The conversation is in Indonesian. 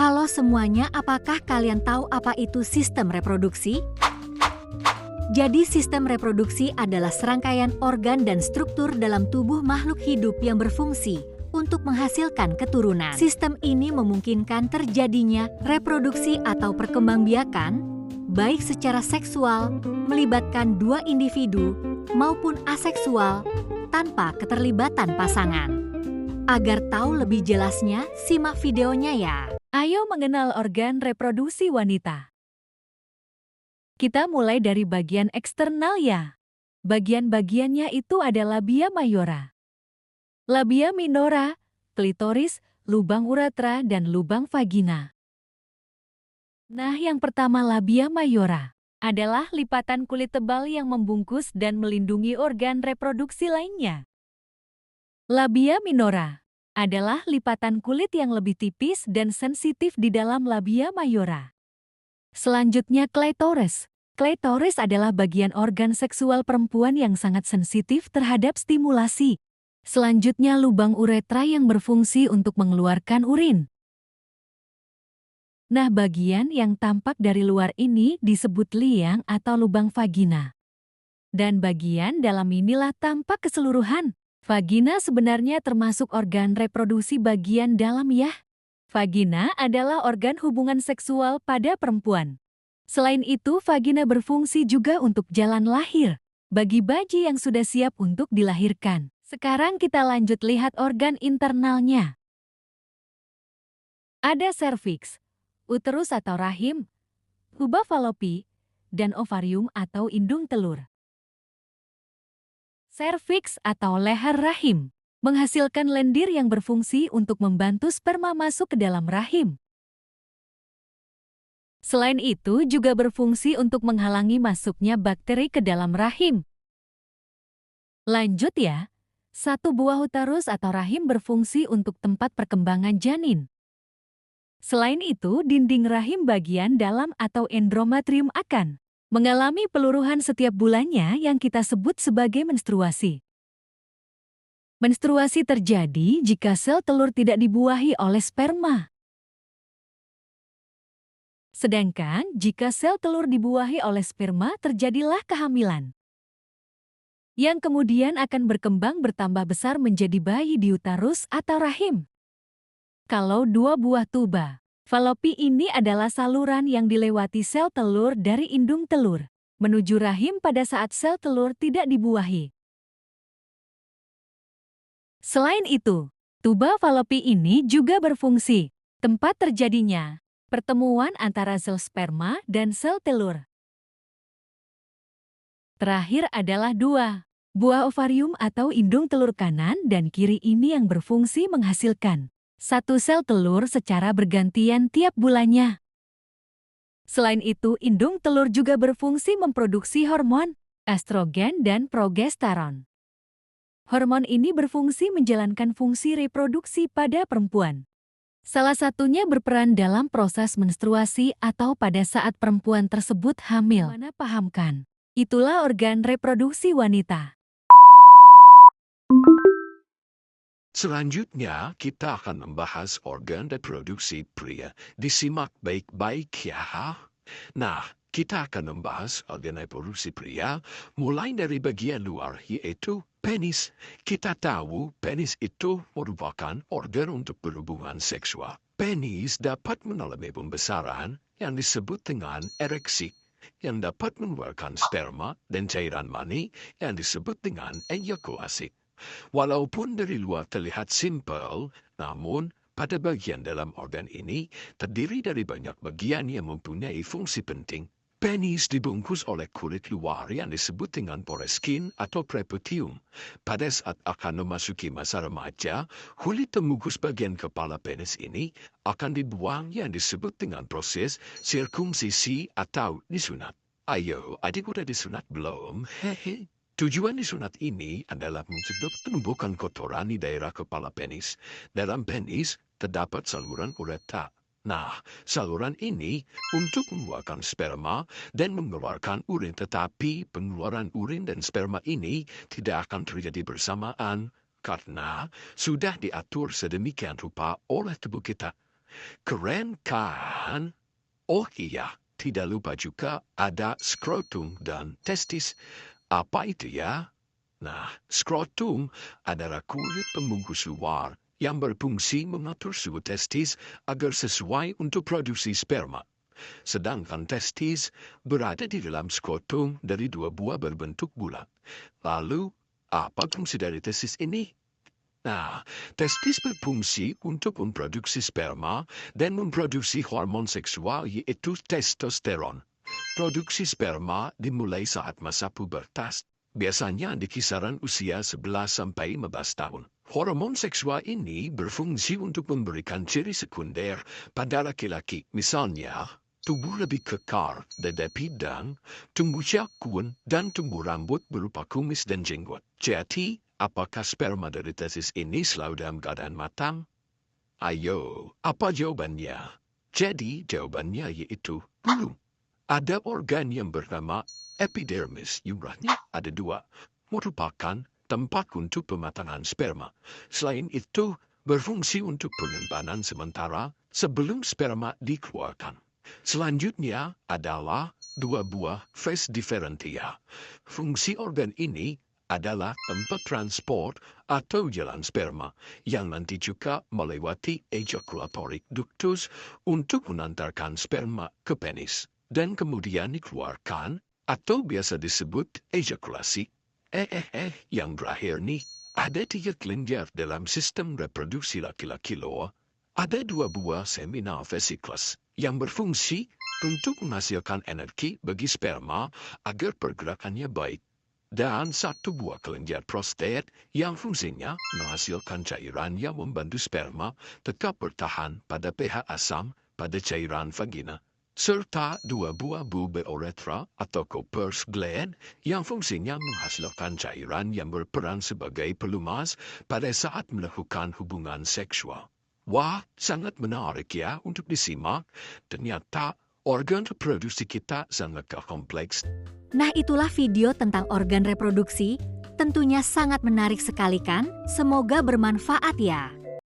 Halo semuanya, apakah kalian tahu apa itu sistem reproduksi? Jadi sistem reproduksi adalah serangkaian organ dan struktur dalam tubuh makhluk hidup yang berfungsi untuk menghasilkan keturunan. Sistem ini memungkinkan terjadinya reproduksi atau perkembangbiakan, baik secara seksual, melibatkan dua individu, maupun aseksual, tanpa keterlibatan pasangan. Agar tahu lebih jelasnya, simak videonya ya. Ayo mengenal organ reproduksi wanita. Kita mulai dari bagian eksternal ya. Bagian-bagiannya itu ada labia mayora, labia minora, klitoris, lubang uretra, dan lubang vagina. Nah, yang pertama labia mayora adalah lipatan kulit tebal yang membungkus dan melindungi organ reproduksi lainnya. Labia minora adalah lipatan kulit yang lebih tipis dan sensitif di dalam labia mayora. Selanjutnya klitoris. Klitoris adalah bagian organ seksual perempuan yang sangat sensitif terhadap stimulasi. Selanjutnya lubang uretra yang berfungsi untuk mengeluarkan urin. Nah, bagian yang tampak dari luar ini disebut liang atau lubang vagina. Dan bagian dalam inilah tampak keseluruhan. Vagina sebenarnya termasuk organ reproduksi bagian dalam ya. Vagina adalah organ hubungan seksual pada perempuan. Selain itu, vagina berfungsi juga untuk jalan lahir bagi bayi yang sudah siap untuk dilahirkan. Sekarang kita lanjut lihat organ internalnya. Ada serviks, uterus atau rahim, tuba falopi, dan ovarium atau indung telur. Serviks atau leher rahim menghasilkan lendir yang berfungsi untuk membantu sperma masuk ke dalam rahim. Selain itu juga berfungsi untuk menghalangi masuknya bakteri ke dalam rahim. Lanjut ya, satu buah uterus atau rahim berfungsi untuk tempat perkembangan janin. Selain itu, dinding rahim bagian dalam atau endometrium akan mengalami peluruhan setiap bulannya yang kita sebut sebagai menstruasi. Menstruasi terjadi jika sel telur tidak dibuahi oleh sperma. Sedangkan jika sel telur dibuahi oleh sperma, terjadilah kehamilan, yang kemudian akan berkembang bertambah besar menjadi bayi di uterus atau rahim. Kalau dua buah tuba falopi ini adalah saluran yang dilewati sel telur dari indung telur menuju rahim pada saat sel telur tidak dibuahi. Selain itu, tuba falopi ini juga berfungsi tempat terjadinya pertemuan antara sel sperma dan sel telur. Terakhir adalah dua buah ovarium atau indung telur kanan dan kiri ini yang berfungsi menghasilkan satu sel telur secara bergantian tiap bulannya. Selain itu, indung telur juga berfungsi memproduksi hormon estrogen dan progesteron. Hormon ini berfungsi menjalankan fungsi reproduksi pada perempuan. Salah satunya berperan dalam proses menstruasi atau pada saat perempuan tersebut hamil. Mana pahamkan? Itulah organ reproduksi wanita. Selanjutnya, kita akan membahas organ reproduksi pria. Disimak baik-baik ya. Nah, kita akan membahas organ reproduksi pria mulai dari bagian luar, yaitu penis. Kita tahu penis itu merupakan organ untuk berhubungan seksual. Penis dapat mengalami pembesaran yang disebut dengan ereksi, yang dapat mengeluarkan sperma dan cairan mani yang disebut dengan ejakulasi. Walaupun dari luar terlihat simpel, namun pada bagian dalam organ ini terdiri dari banyak bagian yang mempunyai fungsi penting. Penis dibungkus oleh kulit luar yang disebut dengan pores skin atau prepucium. Pada saat akan memasuki masa remaja, kulit pembungkus bagian kepala penis ini akan dibuang yang disebut dengan proses sirkumsisi atau disunat. Ayo, adik udah disunat belum? Hehe. Tujuan disunat ini adalah mencegah penumbukan kotoran di daerah kepala penis. Dalam penis terdapat saluran uretra. Nah, saluran ini untuk mengeluarkan sperma dan mengeluarkan urin, tetapi pengeluaran urin dan sperma ini tidak akan terjadi bersamaan karena sudah diatur sedemikian rupa oleh tubuh kita. Keren kan? Oh iya, tidak lupa juga ada skrotum dan testis. Apa itu ya? Nah, skrotum adalah kulit pembungkus luar yang berfungsi mengatur suhu testis agar sesuai untuk produksi sperma. Sedangkan testis berada di dalam skrotum dari dua buah berbentuk bulat. Lalu, apa fungsi dari testis ini? Nah, testis berfungsi untuk memproduksi sperma dan memproduksi hormon seksual yaitu testosteron. Produksi sperma dimulai saat masa pubertas, biasanya di kisaran usia 11 sampai 15 tahun. Hormon seksual ini berfungsi untuk memberikan ciri sekunder pada laki-laki, misalnya tubuh lebih kekar, dada pidang, tumbuh jakun, dan tumbuh rambut berupa kumis dan jenggot. Jadi, apakah sperma dari testis ini selalu dalam keadaan matang? Ayo, apa jawabannya? Jadi, jawabannya yaitu belum. Ada organ yang bernama epidermis, jumlahnya ada 2, merupakan tempat untuk pematangan sperma. Selain itu, berfungsi untuk penyimpanan sementara sebelum sperma dikeluarkan. Selanjutnya adalah 2 buah vas deferentia. Fungsi organ ini adalah tempat transport atau jalan sperma yang nanti juga melewati ejaculatory ductus untuk mengantarkan sperma ke penis dan kemudian dikeluarkan atau biasa disebut ejakulasi. Yang terakhir nih, ada 3 kelenjar dalam sistem reproduksi laki-laki loh. Ada 2 buah seminal vesicles yang berfungsi untuk menghasilkan energi bagi sperma agar pergerakannya baik. Dan 1 buah kelenjar prostat yang fungsinya menghasilkan cairan yang membantu sperma tetap bertahan pada pH asam pada cairan vagina. Serta 2 buah bulba uretra atau Cowper's gland yang fungsinya menghasilkan cairan yang berperan sebagai pelumas pada saat melakukan hubungan seksual. Wah, sangat menarik ya untuk disimak. Ternyata organ reproduksi kita sangat kompleks. Nah, itulah video tentang organ reproduksi. Tentunya sangat menarik sekali kan? Semoga bermanfaat ya.